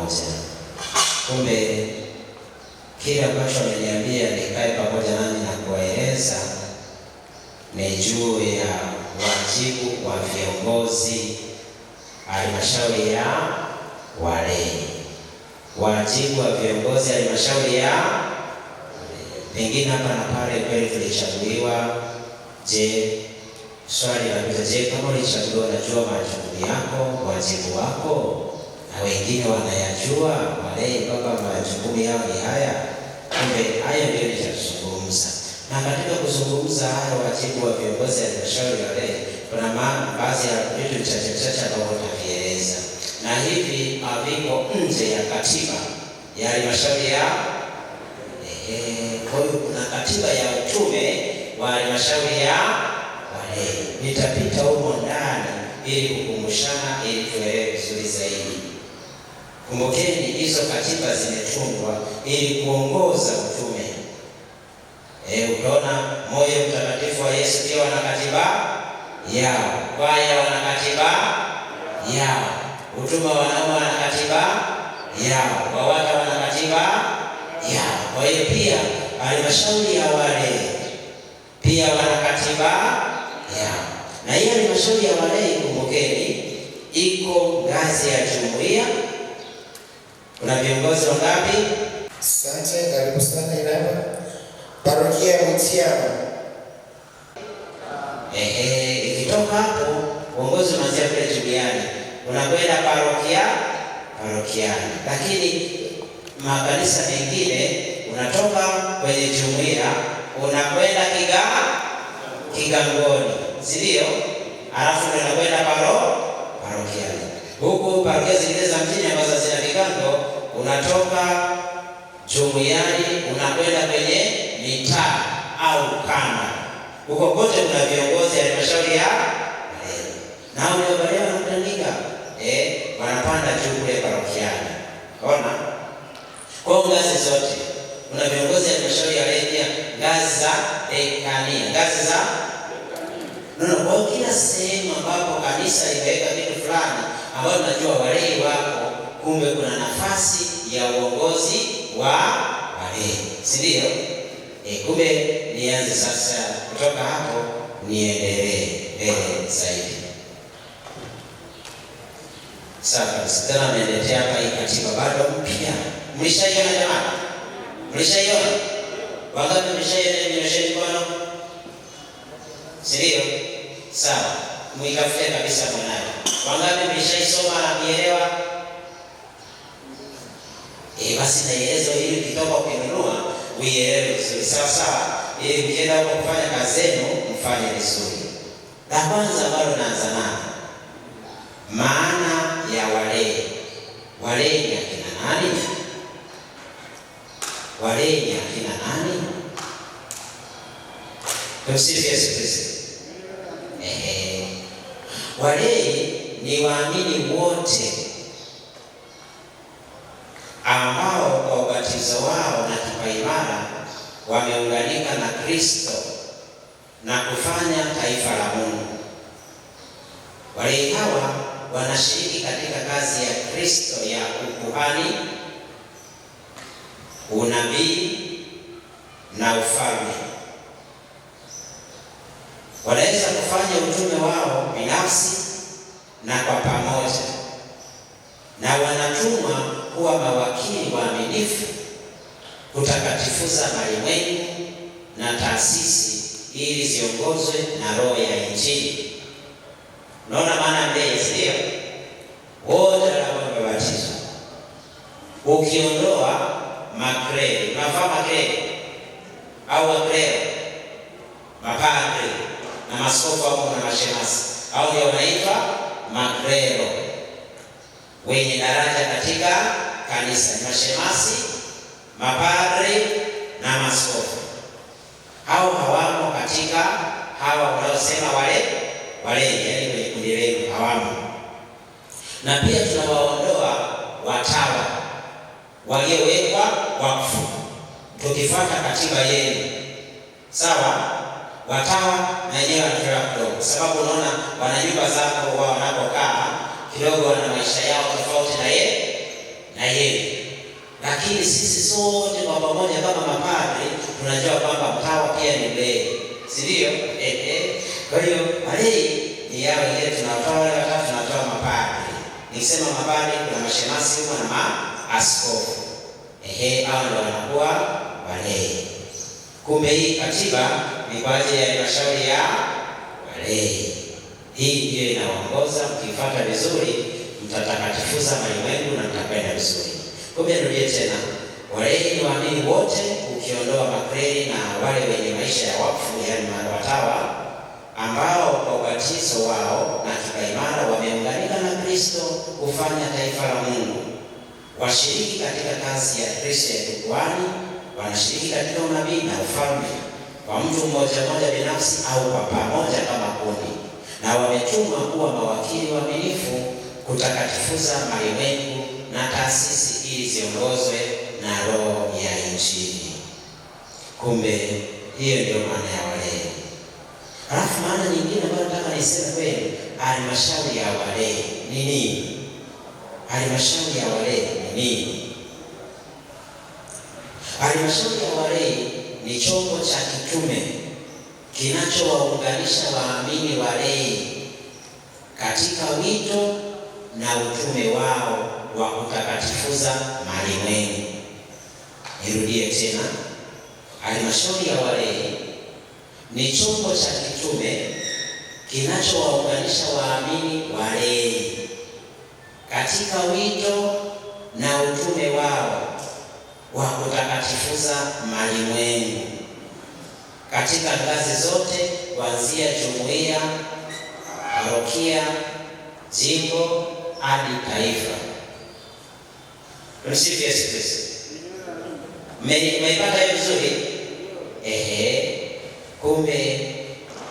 pamoja. Kumbe kile ambacho ameniambia nikae pamoja nami na kuwaeleza ni juu ya wajibu wa viongozi halmashauri ya walei. Wajibu wa viongozi halmashauri ya pengine hapa na pale kweli tulichaguliwa. Je, swali la je, kama ulichaguliwa unajua majukumu yako, wajibu wako? Na wengine wanayajua walei kwamba majukumu yao ni haya. Kumbe hayo ndio nitazungumza. Na katika kuzungumza hayo wajibu wa viongozi halmashauri ya walei, kuna baadhi ya vitu vichache ambavyo nitavieleza. Na hivi haviko nje ya katiba ya halmashauri ya kwa hiyo kuna katiba ya utume wa halmashauri ya walei. Nitapita huko ndani ili kukumbushana, ili tuelewe vizuri zaidi. Kumbukeni hizo katiba zimetungwa ili kuongoza utume. Utaona moyo mtakatifu wa Yesu pia wana katiba yao, kwaya wana katiba yao, utume wa wanaume wana katiba yao, wawake wana katiba yao. Kwa hiyo pia halmashauri ya walei pia wana katiba yao. Na hiyo halmashauri ya walei, kumbukeni, iko ngazi ya jumuiya. Kuna viongozi wangapi? Asante, karibu sana Ilamba. Parokia ya Mutiama. Ikitoka hapo uongozi unaanzia kule jumuiani, unakwenda parokiani. Lakini makanisa mengine unatoka kwenye jumuiya unakwenda kigangoni, si ndio? Alafu ndio unakwenda parokiani. Huko parokia zingine za mjini ambazo zina vigango, unatoka jumuiani unakwenda kwenye mitaa au kanda. Huko kote kuna viongozi ya halmashauri ya walei. Na wale walei wanatandika wanapanda juu kule parokiani. Unaona? Kwa ngazi zote kuna viongozi ya halmashauri ya walei, pia ngazi za dekania, ngazi za kwa kila sehemu ambapo kanisa imeweka kitu fulani ambao tunajua walei wako, kumbe kuna nafasi ya uongozi wa walei, si ndio? Kumbe nianze sasa kutoka hapo niendelee mbele zaidi. Sasa tena niendelea hapa, hii katiba bado mpya. Mlishaiona jamani? Mlishaiona? Wangapi mlishaiona? Nyosheni mkono. Si ndio? Sawa. Muikafute kabisa mwanayo. Wangapi mlishaisoma na kuelewa? Basi naelezo ili ukitoka ukinunua uielewe vizuri. Sawa. Ili ukienda huko kufanya kazi zenu mfanye vizuri. La kwanza ambalo naanza nalo, maana ya walei. Walei ni akina nani? Walei ni akina nani? Tumsifu Yesu Kristo. Walei ni waamini wote ambao kwa ubatizo wao na kipaimara wameunganika na Kristo na kufanya taifa la Mungu. Walei hawa wanashiriki katika kazi ya Kristo ya ukuhani, unabii na ufalme. Wanaweza kufanya utume wao binafsi na kwa pamoja, na wanatumwa kuwa mawakili waaminifu kutakatifuza malimwengu na taasisi ili ziongozwe na roho ya Injili. Unaona maana mbele, sio? Wote wanaobatizwa, ukiondoa makreli, mafaa makreli au wakreli, mapadri na maskofu au na mashemasi, au ndio wanaitwa makrelo, wenye daraja katika kanisa. Mashemasi, mapadri na maskofu, hao hawamo katika hawa wanaosema walei, yaani kwenye kundi lenu hawamo. Na pia tunawaondoa watawa waliowekwa wakfu, tukifuata katiba yenu. Sawa? Watawa na wenyewe wanatolewa kidogo, sababu unaona wana nyumba zako wao wanapokaa kidogo, wana maisha yao tofauti na yenu. Lakini sisi sote kwa pamoja kama mapadri tunajua kwamba mtawa pia ni mlei, si ndio? Kwa hiyo walei ni yao ile tunatoa wale watatu, tunatoa mapadri. Nikisema mapadri kuna mashemasi huko na maaskofu. Hao ndio wanakuwa walei. Kumbe hii katiba ni kwa ajili ya halmashauri ya walei. Hii ndio inaongoza, mkifuata vizuri mtatakatifuza malimwengu na mtakwenda vizuri. Kumbe nirudie tena, walei ni waamini wote ukiondoa makleri na wale wenye maisha ya wakfu, yaani watawa, ambao kwa ubatizo wao na kipaimara wameunganika na Kristo kufanya taifa la Mungu. Washiriki katika kazi ya Kristo ya ukuhani, wanashiriki katika unabii na ufalme kwa mtu mmoja mmoja binafsi au kwa pamoja kama kundi, na wametumwa kuwa mawakili waaminifu kutakatifuza malimwengu na taasisi ili ziongozwe na roho ya Injili. Kumbe hiyo ndio maana ya walei. Halafu maana nyingine ambayo nataka niseme kwenu, halmashauri ya walei ni nini? Halmashauri ya walei ni nini? Halmashauri ya walei ni chombo cha kitume kinachowaunganisha waamini walei katika wito na utume wao wa kutakatifuza malimwengu. Nirudie tena, halmashauri ya walei ni chombo cha kitume kinachowaunganisha waamini walei katika wito na utume wao wa kutakatifuza malimwengu katika ngazi zote, kuanzia jumuiya, parokia, jimbo hadi taifa. Tumsifu Yesu Kristo. Mmeipata hiyo vizuri? Kumbe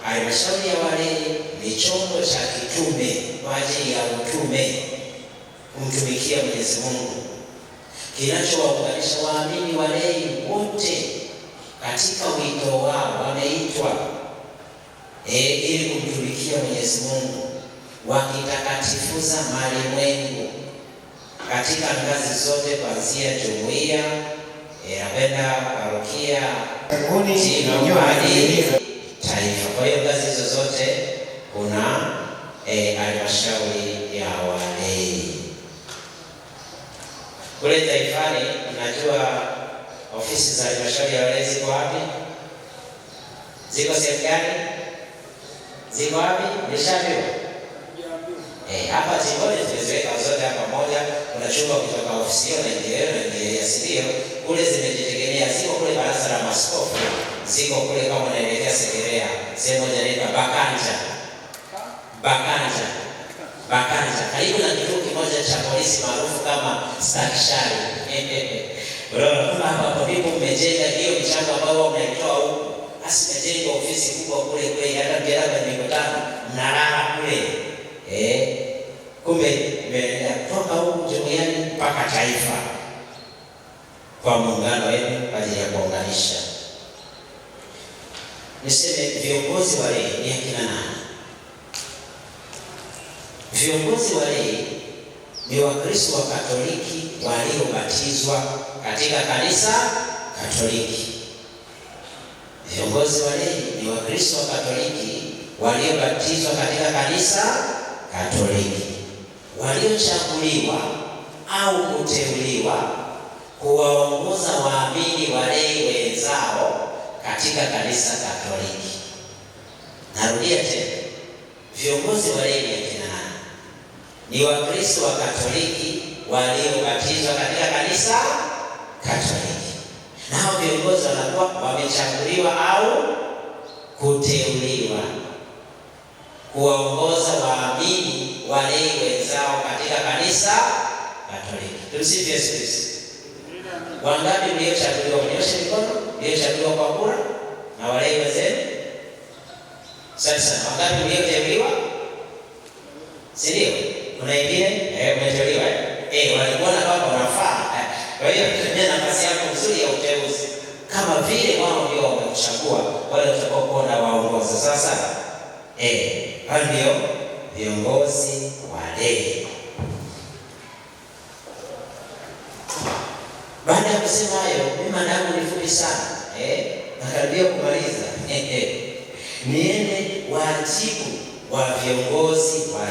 halmashauri ya walei ni chombo cha kitume kwa ajili ya utume, kumtumikia Mwenyezi Mungu, kinachowaunganisha waamini walei wote katika wito wao, wameitwa ili kumtumikia Mwenyezi Mungu, wakitakatifuza malimwengu katika ngazi zote, kuanzia jumuiya, parokia, jimbo hadi taifa. Kwa hiyo ngazi hizo zote kuna halmashauri ya walei. Kule taifani, unajua ofisi za halmashauri ya walei ziko wapi? Ziko sehemu gani? Ziko wapi? Nimeshaambiwa. Hapa jimboni tumeziweka zote hapa moja. Kuna chumba kutoka ofisi hiyo na ingia sio kule, zimejitegemea. Ziko kule baraza la maaskofu, ziko kule kama unaelekea Segerea, sehemu moja inaitwa Bakanja, karibu na kituo kimoja cha polisi maarufu kama Stakishari. Unaona hapa ndipo mmejenga hiyo michango ambayo mnaitoa huko. Basi mmejenga ofisi kubwa kule, hata mjadala ni mikutano mnalala kule. Kumbe mmetoka huko jumuiani mpaka taifa kwa muungano wenu kwa ajili ya kuunganisha. Niseme viongozi walei ni akina nani? Viongozi walei ni Wakristo wa Katoliki waliobatizwa katika kanisa Katoliki. Viongozi walei ni Wakristo wa Katoliki waliobatizwa katika kanisa Katoliki, waliochaguliwa au kuteuliwa kuwaongoza waamini walei wenzao katika kanisa Katoliki. Narudia tena, viongozi walei ni akina nani? Ni Wakristo wa Katoliki waliobatizwa katika kanisa Katoliki. Na hao viongozi wanakuwa wamechaguliwa au kuteuliwa kuwaongoza waamini walei wenzao katika kanisa Katoliki. Tumsifu Yesu Kristo. Wangapi mliochaguliwa? Mnyoshe mikono. Mliochaguliwa kwa kura na walei wenzenu? Sasa wangapi mlioteuliwa? Si ndio? Kuna wengine umeteuliwa walikuona kama wanafaa. Kwa hiyo tumia nafasi yako nzuri ya uteuzi kama vile wao ndio wamekuchagua wale utakaokuona waongoza. Sasa hao ndio viongozi walei. Baada ya kusema hayo, mimi maneno ni fupi sana. Nakaribia kumaliza. Niende wajibu wa viongozi wa